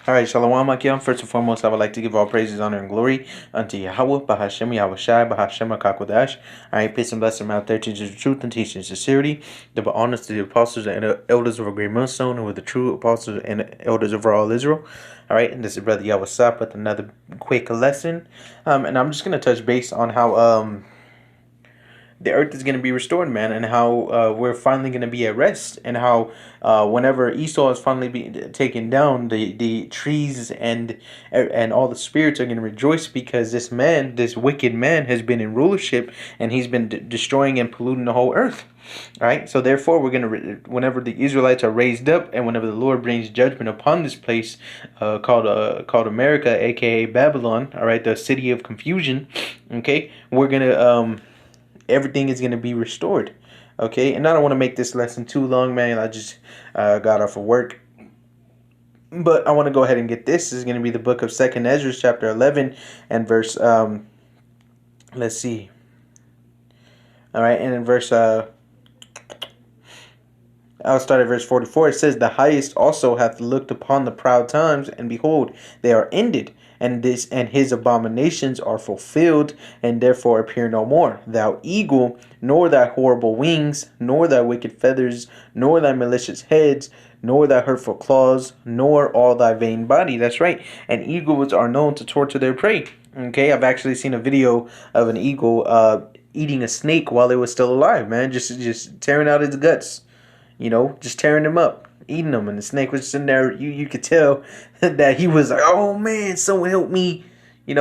All right, Shalom Akim. First and foremost, I would like to give all praises, honor, and glory unto Yahweh, Bahashem, Yahweh Shai, Bahashem, HaKakodash. All right, peace and blessing out there, teachers of truth and teaching sincerity. Double honors to the apostles and elders of a great millstone, who are the true apostles and elders of all Israel. All right, and this is Brother Yahweh Sap with another quick lesson. And I'm just going to touch base on how the earth is going to be restored, man, and how we're finally going to be at rest, and how whenever Esau is finally be taken down, the trees and all the spirits are going to rejoice because this wicked man, has been in rulership, and he's been destroying and polluting the whole earth. All right, so therefore we're going to, whenever the Israelites are raised up, and whenever the Lord brings judgment upon this place called America, aka Babylon, all right, the city of confusion. Okay, we're gonna everything is going to be restored. Okay, and I don't want to make this lesson too long, man. I just got off of work, but I want to go ahead and get this. This is going to be the book of Second Ezra, chapter 11 and verse let's see, all right, and in verse I'll start at verse 44. It says, "The highest also hath looked upon the proud times, and behold, they are ended, and his abominations are fulfilled, and therefore appear no more. Thou eagle, nor thy horrible wings, nor thy wicked feathers, nor thy malicious heads, nor thy hurtful claws, nor all thy vain body." That's right. And eagles are known to torture their prey. Okay, I've actually seen a video of an eagle eating a snake while it was still alive, man. Just tearing out its guts. Just tearing them up, eating them, and the snake was sitting there. You could tell that he was like, "Oh man, someone help me!" He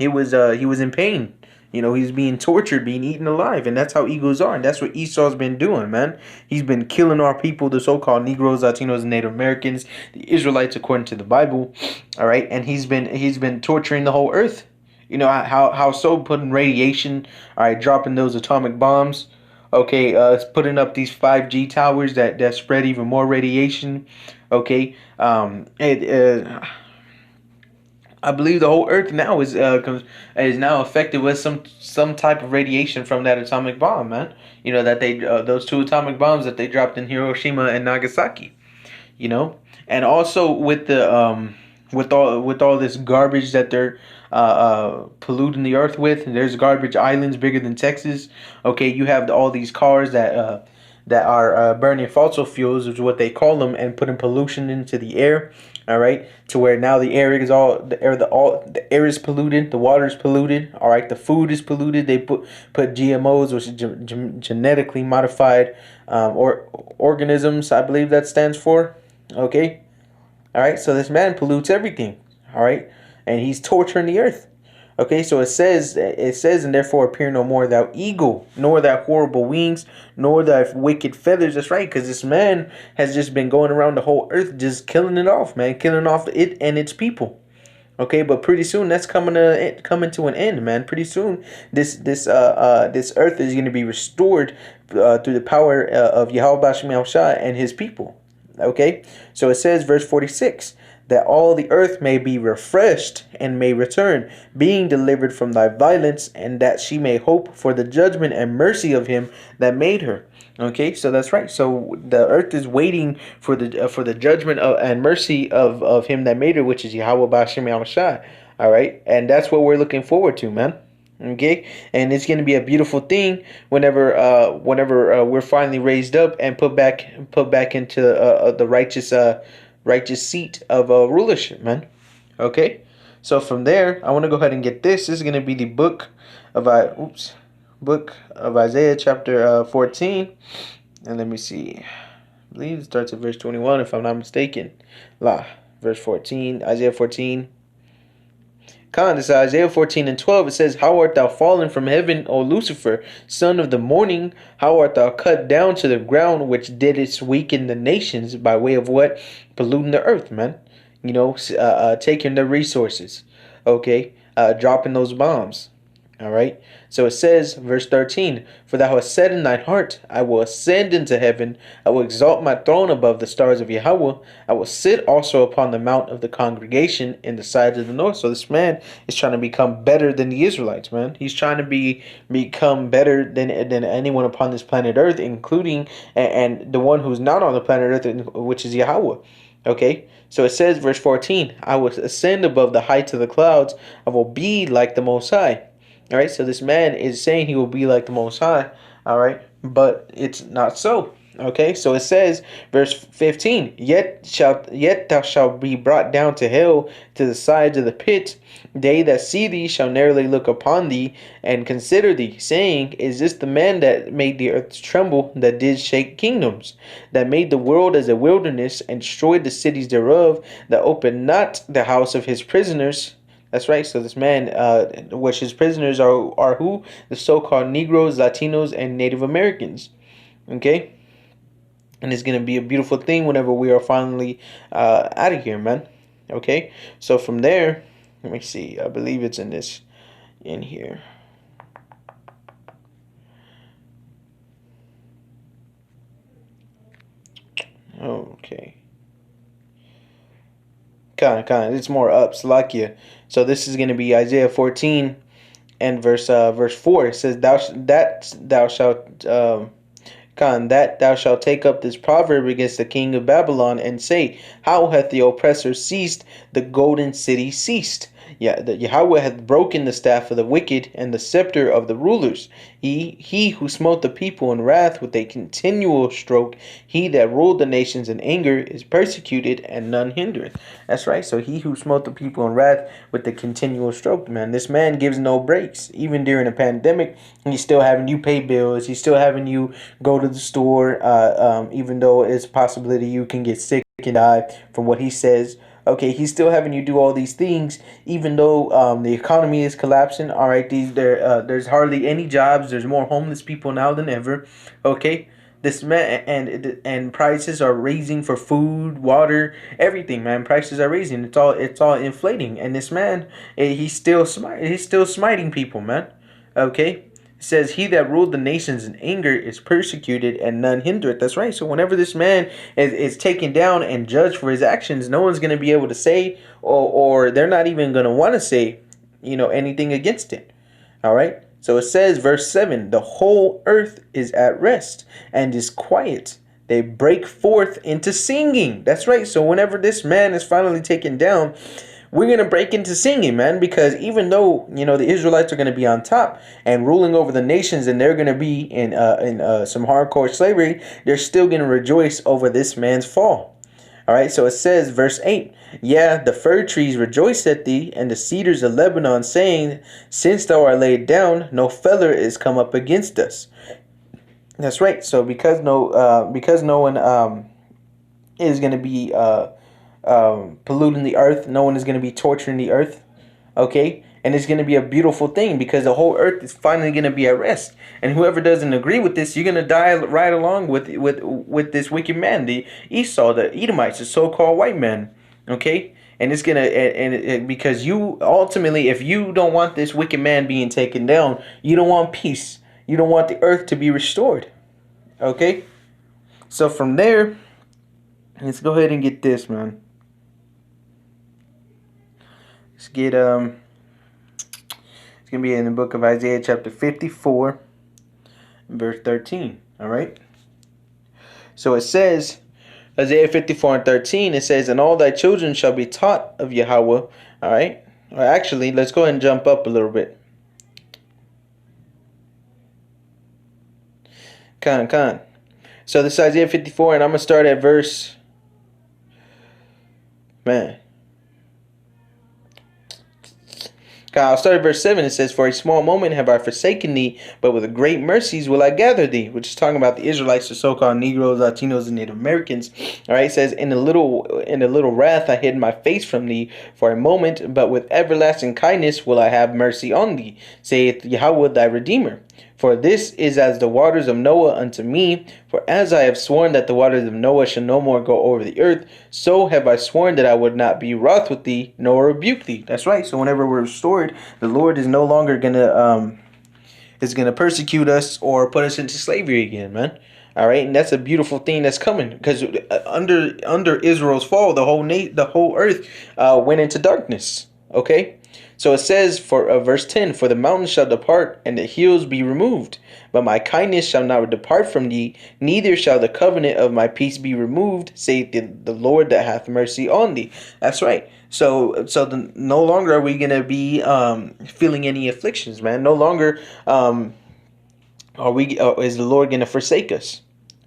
was in pain. He was being tortured, being eaten alive, and that's how eagles are, and that's what Esau's been doing, man. He's been killing our people, the so-called Negroes, Latinos, and Native Americans, the Israelites, according to the Bible. All right, and he's been torturing the whole earth. How so? Putting radiation, all right, dropping those atomic bombs. Okay, it's putting up these 5G towers that spread even more radiation. Okay, I believe the whole Earth now is now affected with some type of radiation from that atomic bomb, man. That they those two atomic bombs that they dropped in Hiroshima and Nagasaki. And also with the with all this garbage that they're polluting the earth with. There's garbage islands bigger than Texas. Okay, you have all these cars that are burning fossil fuels, is what they call them, and putting pollution into the air. All right, to where now the air is the air is polluted, the water is polluted. All right, the food is polluted. They put GMOs, which is genetically modified or organisms, I believe that stands for. Okay, all right, so this man pollutes everything. All right, and he's torturing the earth. Okay, so it says, and therefore appear no more thou eagle, nor thy horrible wings, nor thy wicked feathers. That's right, because this man has just been going around the whole earth, just killing it off, man, killing off it and its people. Okay, but pretty soon that's coming to an end, man. Pretty soon, this earth is going to be restored through the power of Yahweh Bashem Yahushua and his people. Okay, so it says, verse 46, that all the earth may be refreshed and may return, being delivered from thy violence, and that she may hope for the judgment and mercy of him that made her. Okay, so that's right. So the earth is waiting for the judgment and mercy of him that made her, which is Yahweh Bashem Yahushua. All right, and that's what we're looking forward to, man. Okay, and it's going to be a beautiful thing whenever we're finally raised up and put back into the righteous seat of rulership, man. Okay, so from there, I want to go ahead and get this. This is going to be the book of Isaiah, chapter 14, and let me see. I believe it starts at verse 21, if I'm not mistaken. Verse 14, Isaiah 14. This is Isaiah 14 and 12. It says, "How art thou fallen from heaven, O Lucifer, son of the morning? How art thou cut down to the ground, which didst weaken the nations?" By way of what? Polluting the earth, man. Taking the resources. Okay, dropping those bombs. All right. So it says, verse 13, "For thou hast said in thine heart, I will ascend into heaven. I will exalt my throne above the stars of Yahweh. I will sit also upon the mount of the congregation in the sides of the north." So this man is trying to become better than the Israelites, man. He's trying to become better than anyone upon this planet Earth, including and the one who's not on the planet Earth, which is Yahweh. Okay, so it says, verse 14, I will ascend above the heights of the clouds. I will be like the Most High. All right, so this man is saying he will be like the Most High. All right, but it's not so. Okay, so it says, verse 15, yet thou shalt be brought down to hell, to the sides of the pit. They that see thee shall narrowly look upon thee and consider thee, saying, is this the man that made the earth tremble, that did shake kingdoms, that made the world as a wilderness, and destroyed the cities thereof, that opened not the house of his prisoners? That's right. So this man, which his prisoners are who? The so-called Negroes, Latinos, and Native Americans. Okay? And it's going to be a beautiful thing whenever we are finally out of here, man. Okay? So from there, let me see. I believe it's in here. Okay. Kind. It's more up, Salakia. So this is going to be Isaiah 14 and verse 4. It says, thou shalt that thou shalt take up this proverb against the king of Babylon, and say, how hath the oppressor ceased, the golden city ceased? Yeah, the Yahweh hath broken the staff of the wicked and the scepter of the rulers. He who smote the people in wrath with a continual stroke, he that ruled the nations in anger, is persecuted, and none hindereth. That's right. So he who smote the people in wrath with the continual stroke, man. This man gives no breaks. Even during a pandemic, he's still having you pay bills. He's still having you go to the store, even though it's a possibility you can get sick and die from what he says. Okay, he's still having you do all these things, even though the economy is collapsing. All right, there's hardly any jobs. There's more homeless people now than ever. Okay, this man and prices are raising for food, water, everything. Man, prices are raising. It's all inflating. And this man, he's still smiting people, man. Okay. Says, he that ruled the nations in anger is persecuted, and none hindereth. That's right. So whenever this man is taken down and judged for his actions, no one's going to be able to say, or they're not even going to want to say, anything against it. All right. So it says, verse 7, the whole earth is at rest and is quiet. They break forth into singing. That's right. So whenever this man is finally taken down, we're going to break into singing, man, because even though, the Israelites are going to be on top and ruling over the nations, and they're going to be in some hardcore slavery, they're still going to rejoice over this man's fall. All right, so it says, verse 8, yeah, the fir trees rejoice at thee, and the cedars of Lebanon, saying, since thou art laid down, no feller is come up against us. That's right. So because no one is going to be polluting the earth, no one is going to be torturing the earth. Okay, and it's going to be a beautiful thing because the whole earth is finally going to be at rest. And whoever doesn't agree with this, you're going to die right along with this wicked man, the Esau, the Edomites, the so-called white man. Okay, and it's gonna because you ultimately, if you don't want this wicked man being taken down, you don't want peace. You don't want the earth to be restored. Okay, so from there, let's go ahead and get this, man. Let's get it's gonna be in the book of Isaiah chapter 54, verse 13. All right. So it says, Isaiah 54 and 13, it says, and all thy children shall be taught of Yahweh. All right. Or actually, let's go ahead and jump up a little bit. Con. So this is Isaiah 54, and I'm going to start at verse, man. I'll start at verse 7. It says, for a small moment have I forsaken thee, but with great mercies will I gather thee. Which is talking about the Israelites, the so-called Negroes, Latinos, and Native Americans. All right, it says, in a little wrath I hid my face from thee for a moment, but with everlasting kindness will I have mercy on thee, saith Yahweh thy Redeemer. For this is as the waters of Noah unto me. For as I have sworn that the waters of Noah shall no more go over the earth, so have I sworn that I would not be wroth with thee, nor rebuke thee. That's right. So whenever we're restored, the Lord is no longer gonna persecute us or put us into slavery again, man. All right, and that's a beautiful thing that's coming, because under Israel's fall, the whole earth went into darkness. Okay. So it says for verse 10, for the mountains shall depart and the hills be removed, but my kindness shall not depart from thee, neither shall the covenant of my peace be removed, saith the Lord that hath mercy on thee. That's right. No longer are we gonna be feeling any afflictions, man. No longer is the Lord gonna forsake us.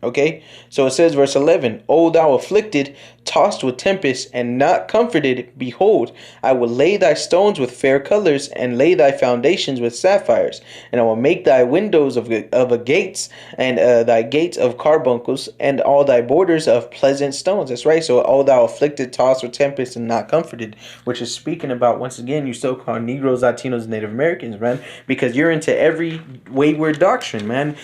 Okay, so it says, verse 11, O thou afflicted, tossed with tempest, and not comforted, behold, I will lay thy stones with fair colors, and lay thy foundations with sapphires, and I will make thy windows of a gates, and thy gates of carbuncles, and all thy borders of pleasant stones. That's right. So, O thou afflicted, tossed with tempest, and not comforted, which is speaking about, once again, you so-called Negroes, Latinos, and Native Americans, man, because you're into every wayward doctrine, man.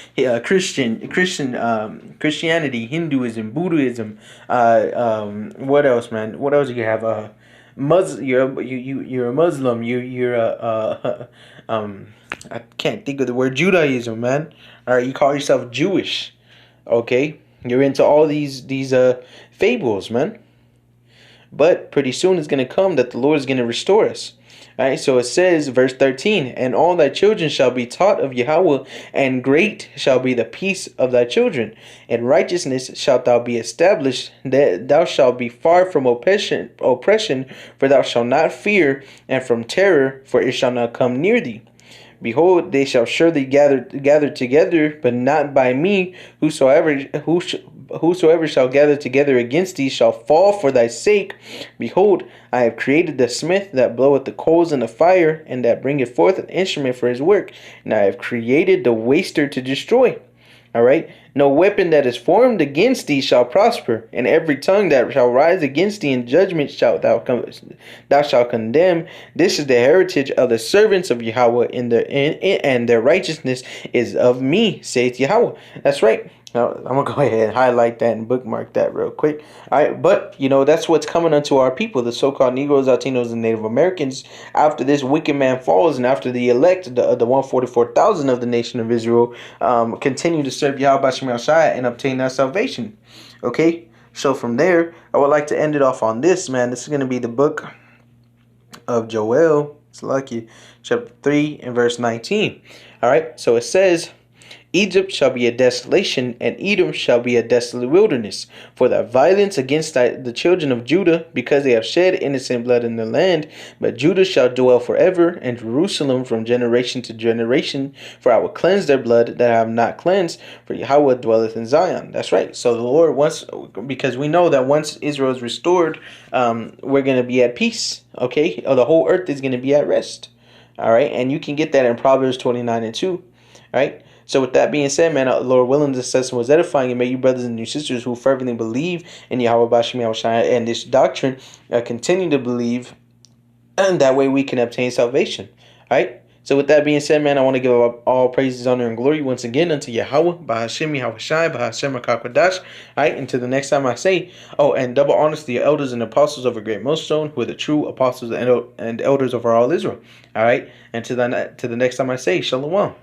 Christianity, Hinduism, Buddhism, what else, man? What else do you have? You're a Muslim. You're a I can't think of the word, Judaism, man. All right, you call yourself Jewish, okay? You're into all these fables, man. But pretty soon it's gonna come that the Lord is gonna restore us. Alright, so it says, verse 13, and all thy children shall be taught of Yahweh, and great shall be the peace of thy children. In righteousness shalt thou be established, that thou shalt be far from oppression, for thou shalt not fear, and from terror, for it shall not come near thee. Behold, they shall surely gather together, but not by me. Whosoever shall gather together against thee shall fall for thy sake. Behold, I have created the smith that bloweth the coals in the fire, and that bringeth forth an instrument for his work. And I have created the waster to destroy. All right. No weapon that is formed against thee shall prosper, and every tongue that shall rise against thee in judgment thou shalt condemn. This is the heritage of the servants of Yahweh, and their righteousness is of me, saith Yahweh. That's right. Now, I'm going to go ahead and highlight that and bookmark that real quick. All right, but, that's what's coming unto our people, the so-called Negroes, Latinos, and Native Americans, after this wicked man falls and after the elect, the 144,000 of the nation of Israel, continue to serve Yahweh Shem Shai and obtain that salvation. Okay, so from there, I would like to end it off on this, man. This is going to be the book of Joel. It's lucky, chapter 3 and verse 19. All right, so it says, Egypt shall be a desolation, and Edom shall be a desolate wilderness, for thy violence against the children of Judah, because they have shed innocent blood in the land. But Judah shall dwell forever, and Jerusalem from generation to generation. For I will cleanse their blood that I have not cleansed, for Yahweh dwelleth in Zion. That's right. So the Lord wants, because we know that once Israel is restored, we're going to be at peace. Okay, the whole earth is going to be at rest. All right, and you can get that in Proverbs 29 and 2. All right. So with that being said, man, Lord willing, this session was edifying, and may you brothers and your sisters who fervently believe in Yahweh Bashem Yahushua and this doctrine continue to believe, and that way we can obtain salvation. All right. So with that being said, man, I want to give all praises, honor, and glory once again unto Yahweh, Bahashem Yahushua, Bahashem HaKadosh. All right. Until the next time I say, and double honors to the elders and apostles of a great millstone, who are the true apostles and elders of all Israel. All right. And to the next time I say, Shalom.